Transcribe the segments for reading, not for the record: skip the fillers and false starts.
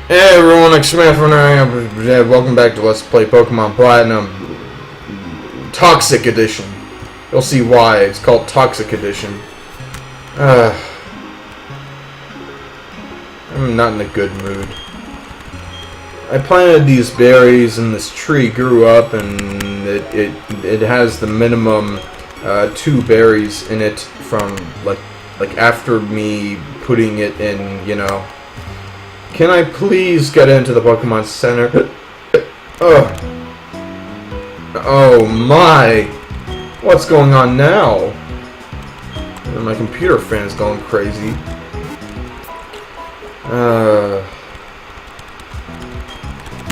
Hey everyone, welcome back to Let's Play Pokemon Platinum Toxic Edition. You'll see why it's called Toxic Edition. I'm not in a good mood. I planted these berries and this tree grew up and it has the minimum 2 berries in it from like after me putting it in, you know. Can I please get into the Pokemon Center? Oh my! What's going on now? My computer fan's going crazy.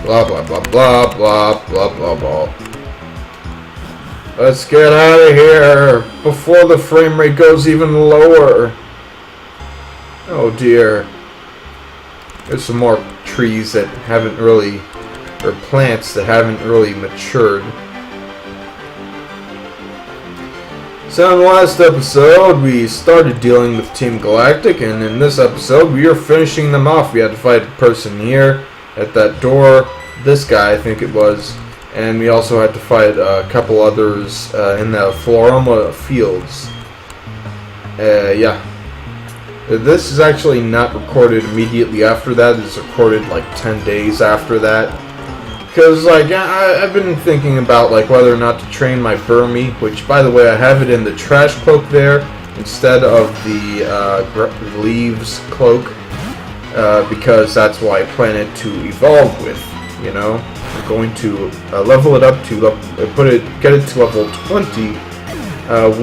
Blah blah blah blah blah blah blah blah. Let's get out of here before the frame rate goes even lower. Oh dear. There's some more trees that haven't really, or plants that haven't really matured. So in the last episode, we started dealing with Team Galactic, and in this episode, we are finishing them off. We had to fight a person here, at that door, this guy, I think it was, and we also had to fight a couple others in the Floaroma fields. Yeah. This is actually not recorded immediately after that. It's recorded like 10 days after that. Because, like, I've been thinking about, like, whether or not to train my Burmy, which, by the way, I have it in the trash cloak there instead of the leaves cloak, because that's what I plan it to evolve with, you know. I'm going to level it up to, get it to level 20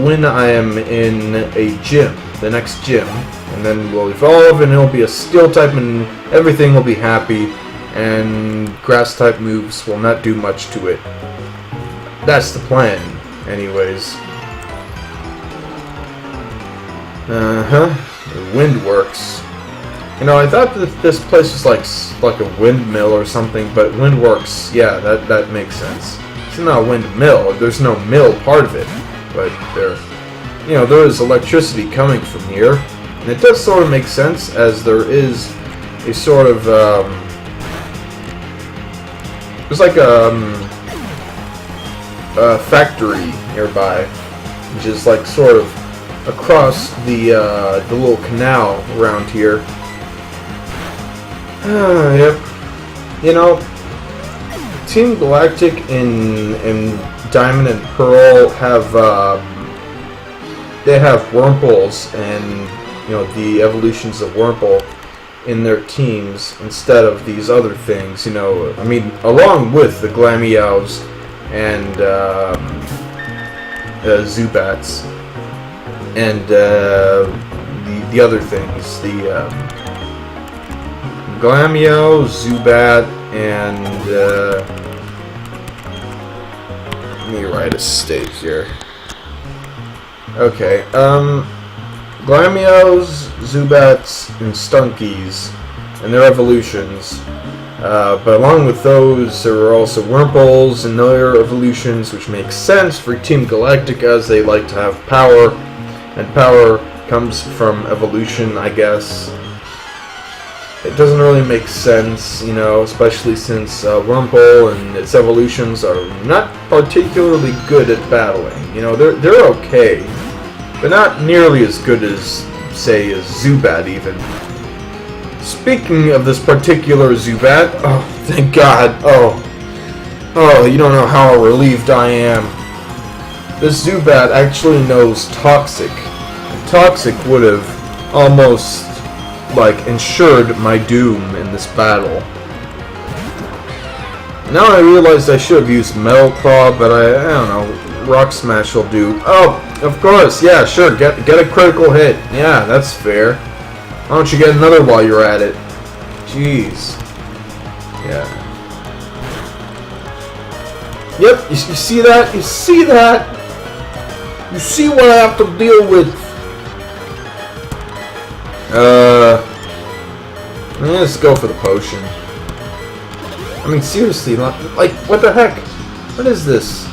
when I am in a gym, the next gym. And then we'll evolve, and it'll be a steel type, and everything will be happy, and grass type moves will not do much to it. That's the plan, anyways. Windworks. You know, I thought that this place was like a windmill or something, but Windworks, yeah, that makes sense. It's not a windmill. There's no mill part of it, but there is electricity coming from here. And it does sort of make sense, as there is a sort of, there's like a factory nearby, which is like sort of across the little canal around here. Yep. You know, Team Galactic and Diamond and Pearl have, they have Wurmples and, you know, the evolutions of Wurmple in their teams instead of these other things, you know. I mean, along with the Glameows and Zubats and the other things, the Glameo, Zubat, and let me write a state here. Okay, Glameos, Zubats, and Stunkies, and their evolutions. But along with those, there are also Wurmples and their evolutions, which makes sense for Team Galactic, as they like to have power, and power comes from evolution, I guess. It doesn't really make sense, you know, especially since Wurmple and its evolutions are not particularly good at battling. You know, they're okay, but not nearly as good as, say, a Zubat even. Speaking of this particular Zubat, oh, thank God, oh, you don't know how relieved I am. This Zubat actually knows Toxic. And Toxic would have almost, like, ensured my doom in this battle. Now I realized I should have used Metal Claw, but I don't know, Rock Smash will do. Oh, of course, yeah, sure, get a critical hit. Yeah, that's fair. Why don't you get another while you're at it? Jeez. Yeah. Yep, you see that? You see that? You see what I have to deal with? Let's go for the potion. I mean, seriously, like, what the heck? What is this?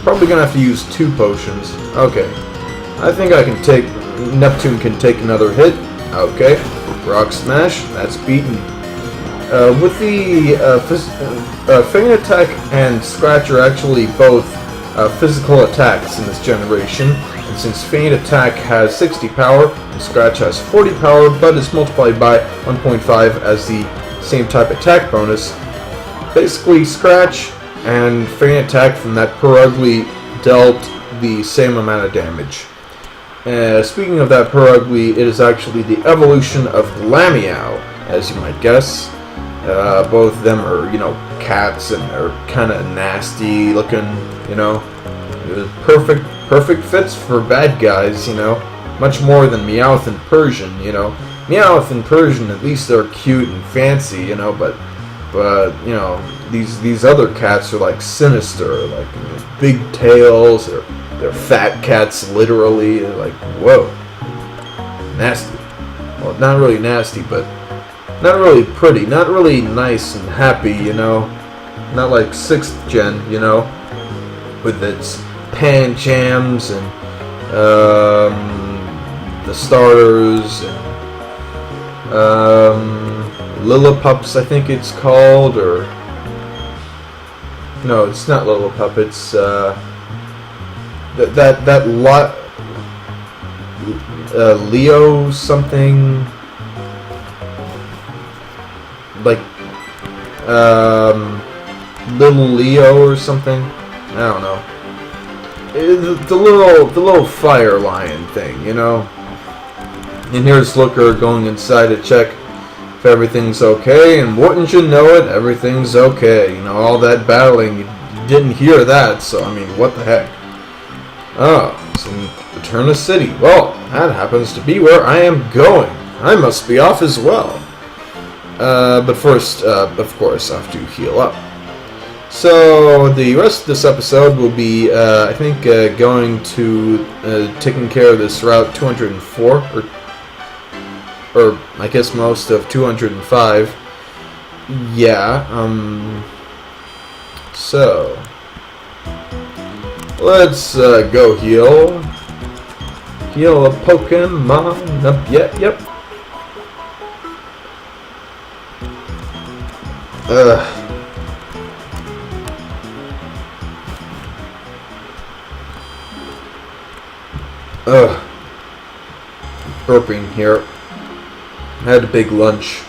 Probably gonna have to use 2 potions. Okay. I think I can take... Neptune can take another hit. Okay. Rock Smash. That's beaten. With the Faint Attack and Scratch are actually both physical attacks in this generation, and since Faint Attack has 60 power and Scratch has 40 power, but is multiplied by 1.5 as the same type attack bonus, basically Scratch and Faint Attack from that Per Ugly dealt the same amount of damage. Speaking of that Per Ugly, it is actually the evolution of Meadow, as you might guess. Both of them are, cats, and they're kind of nasty looking, Perfect fits for bad guys, Much more than Meowth and Persian, Meowth and Persian, at least they're cute and fancy, but these other cats are like sinister, like big tails, they're fat cats, literally. They're like, whoa, nasty. Well, not really nasty, but not really pretty, not really nice and happy, not like 6th gen, with its Panchams and the starters and Lillipups, I think it's called, or no, it's not Lillipup, it's that lot Leo something, like Little Leo or something. I don't know. The little fire lion thing, And here's Looker going inside to check if everything's okay, and wouldn't you know it, everything's okay. All that battling, you didn't hear that, so I mean, what the heck? Oh, it's in Eterna City. Well, that happens to be where I am going. I must be off as well. But first, of course, I have to heal up. So, the rest of this episode will be, I think, going to, taking care of this Route 204, or I guess most of 205. Yeah, so, let's, go heal. Heal a Pokemon up, yep. Burping here. I had a big lunch.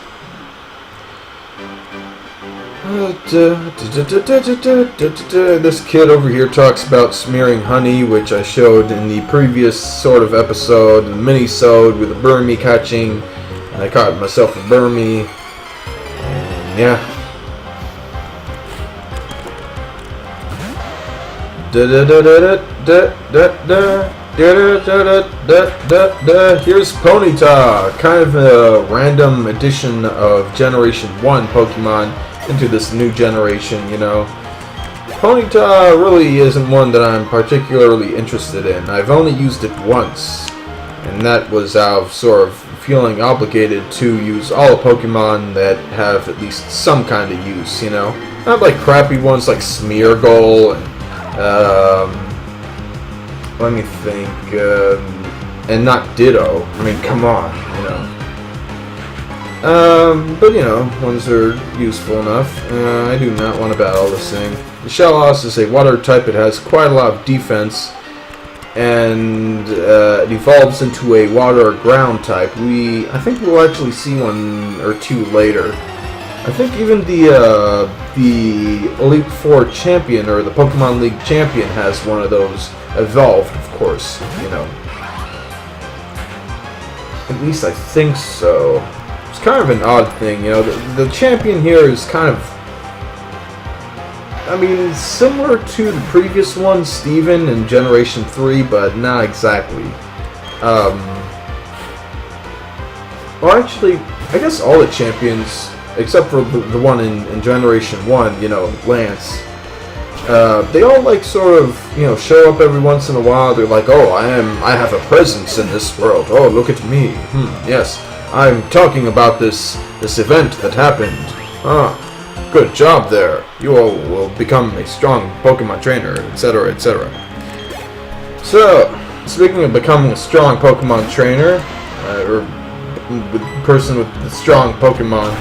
This kid over here talks about smearing honey, which I showed in the previous sort of episode, the mini-sode with a Burmy catching, and I caught myself a Burmy. Yeah. Here's Ponyta, kind of a random addition of Generation 1 Pokemon into this new generation, Ponyta really isn't one that I'm particularly interested in. I've only used it once, and that was out of sort of feeling obligated to use all the Pokemon that have at least some kind of use, Not like crappy ones like Smeargle and, let me think, and not Ditto. I mean, come on, but ones are useful enough. I do not want to battle this thing. The Shellos is a water type. It has quite a lot of defense, and it evolves into a water or ground type. I think we'll actually see one or two later. I think even the Elite Four champion, or the Pokemon League champion, has one of those evolved, of course, At least I think so. It's kind of an odd thing, The champion here is kind of, I mean, similar to the previous one, Steven, in Generation 3, but not exactly. Well, actually, I guess all the champions, except for the one in Generation 1, Lance, they all sort of show up every once in a while. They're like, oh, I have a presence in this world. Oh, look at me. Yes, I'm talking about this event that happened. Good job there. You all will become a strong Pokemon trainer, etc., etc. So, speaking of becoming a strong Pokemon trainer, or person with the strong Pokemon,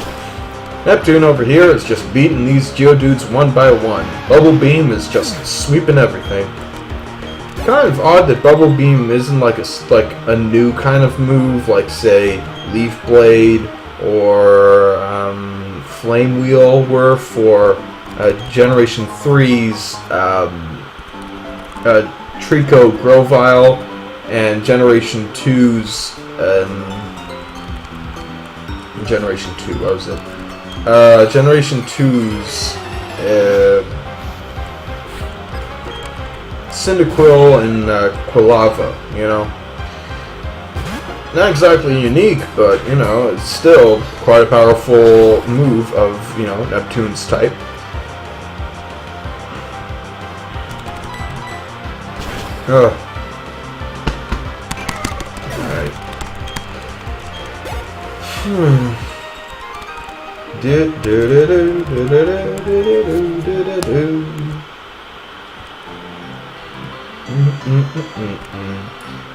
Neptune over here is just beating these Geodudes one by one. Bubble Beam is just sweeping everything. Kind of odd that Bubble Beam isn't like a new kind of move, like say Leaf Blade or Flame Wheel were for Generation 3's Trico Grovyle and Generation 2's Generation 2, what was it? Generation 2's Cyndaquil and Quilava, you know. Not exactly unique, but, you know, it's still quite a powerful move of, you know, Neptune's type. Ugh. Alright.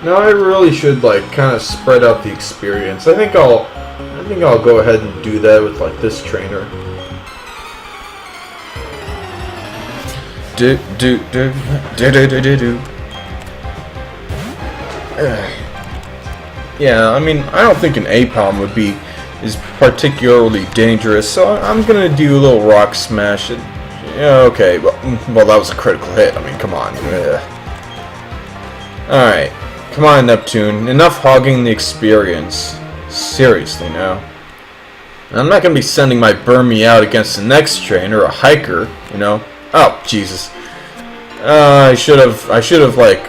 Now I really should like kind of spread out the experience. I think I'll go ahead and do that with like this trainer. Yeah, I mean, I don't think an Apom is particularly dangerous, so I'm gonna do a little rock smash. Yeah, okay, well that was a critical hit. I mean, come on. Alright, come on, Neptune. Enough hogging the experience. Seriously now. I'm not gonna be sending my Burmy out against the next trainer, a hiker, you know. Oh, Jesus. I should have like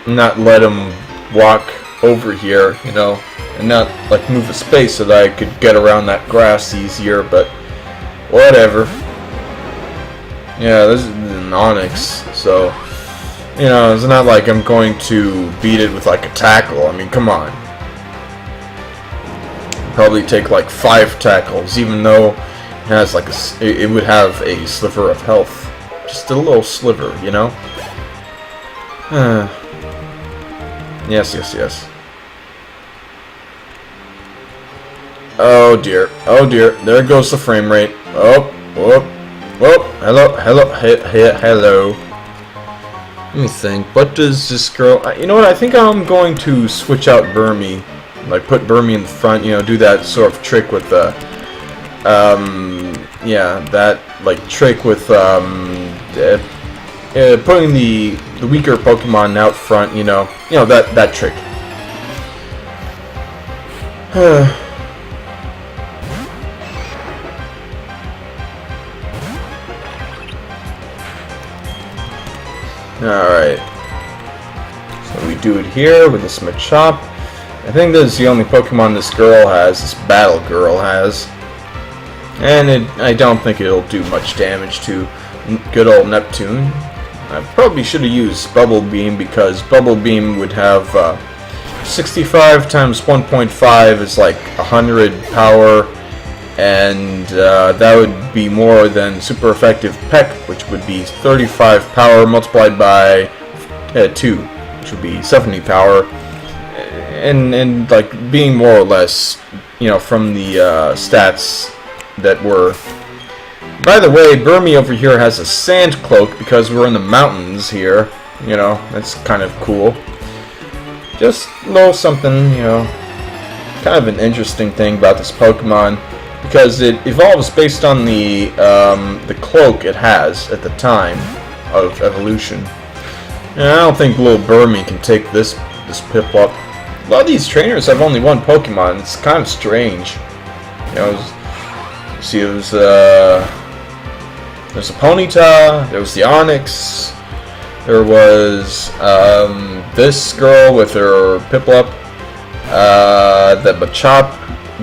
not let him walk over here, you know, and not like move a space so that I could get around that grass easier, but whatever. Yeah, this is an Onyx, so you know, it's not like I'm going to beat it with like a tackle. I mean, come on. Probably take like 5 tackles, even though it has like it would have a sliver of health. Just a little sliver, you know? Yes. Oh dear. There goes the frame rate. Oh, hello. Let me think. What does this girl... You know what? I think I'm going to switch out Burmy. Like, put Burmy in the front, you know, do that sort of trick with the... yeah, that, like, trick with, putting the weaker Pokemon out front, you know, that trick. Alright. So we do it here with this Machop. I think this is the only Pokemon this battle girl has. And I don't think it'll do much damage to good old Neptune. I probably should have used Bubble Beam because Bubble Beam would have 65 times 1.5 is like 100 power, and that would be more than super effective Peck, which would be 35 power multiplied by 2, which would be 70 power, and like being more or less, you know, from the stats that were. By the way, Burmy over here has a sand cloak because we're in the mountains here. You know, that's kind of cool. Just a little something, you know, kind of an interesting thing about this Pokemon, because it evolves based on the cloak it has at the time of evolution. And I don't think little Burmy can take this Piplup. A lot of these trainers have only one Pokemon. It's kind of strange. You know, see, there's a Ponyta, there was the Onyx, there was this girl with her Piplup, the Machop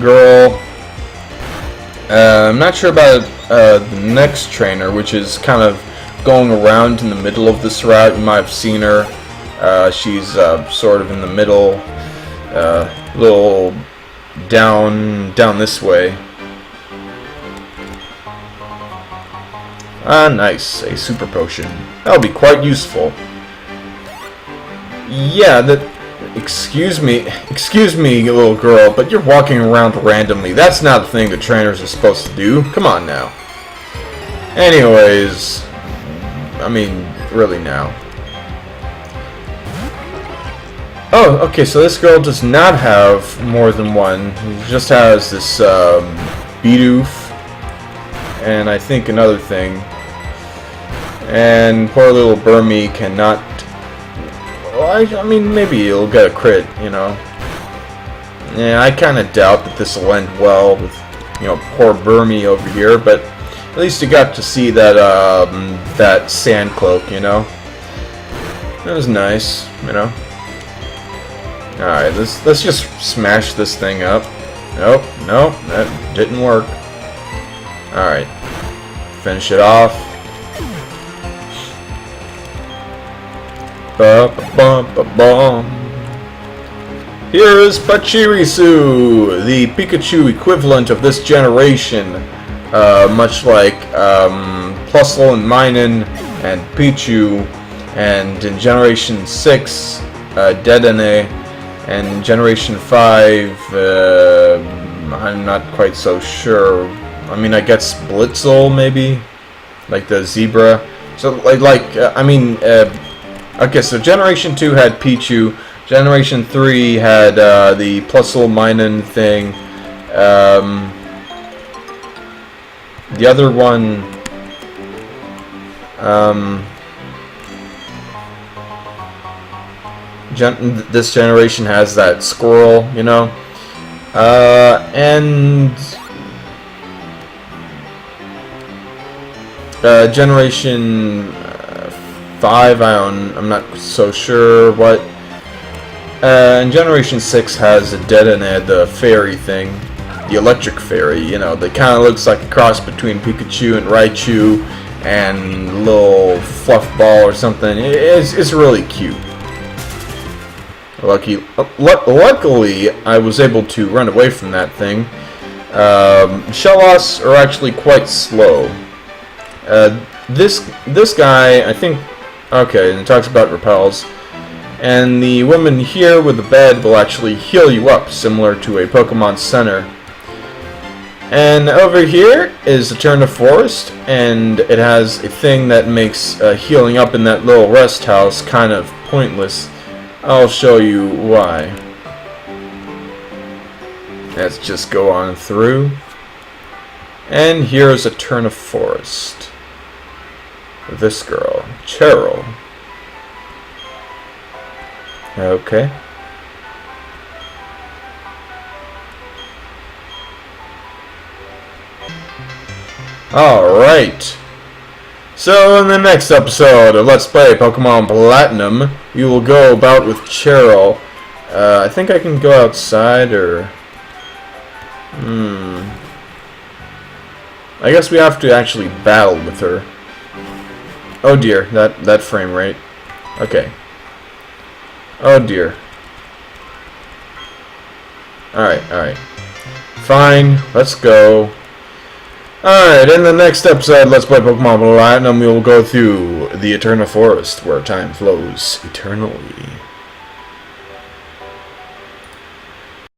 girl. I'm not sure about the next trainer, which is kind of going around in the middle of this route. You might have seen her. She's sort of in the middle, little down this way. Ah, nice. A super potion. That'll be quite useful. Yeah, excuse me, little girl, but you're walking around randomly. That's not a thing the trainers are supposed to do. Come on now. Anyways, I mean, really now. Oh, okay, so this girl does not have more than one. She just has this, Bidoof, and I think another thing. And poor little Burmy cannot... Well, I mean, maybe it'll get a crit, you know. Yeah, I kind of doubt that this will end well with, you know, poor Burmy over here, but at least you got to see that, that sand cloak, you know. That was nice, you know. Alright, let's just smash this thing up. Nope, that didn't work. Alright. Finish it off. Here is Pachirisu, the Pikachu equivalent of this generation. Much like Plusle and Minun and Pichu, and in Generation 6, Dedenne, and Generation 5, I'm not quite so sure. I mean, I guess Blitzel, maybe? Like the zebra. So, okay, so Generation 2 had Pichu. Generation 3 had the Plusle Minun thing. The other one... this generation has that squirrel, you know, and Generation 5, I'm not so sure what, and Generation 6 has a Dedenne, the fairy thing, the electric fairy, you know, that kind of looks like a cross between Pikachu and Raichu, and a little fluff ball or something. It's really cute. Luckily, I was able to run away from that thing. Shellos are actually quite slow. This guy, I think, okay, and it talks about repels. And the woman here with the bed will actually heal you up, similar to a Pokemon Center. And over here is Eterna Forest, and it has a thing that makes healing up in that little rest house kind of pointless. I'll show you why. Let's just go on through. And here's Eterna Forest. This girl, Cheryl. Okay. Alright. So in the next episode of Let's Play Pokemon Platinum, we will go about with Cheryl. I think I can go outside, or... I guess we have to actually battle with her. Oh dear, that frame rate. Okay. Oh dear. Alright. Fine, let's go. Alright, in the next episode, Let's Play Pokemon Platinum, we will go through the Eterna Forest, where time flows eternally.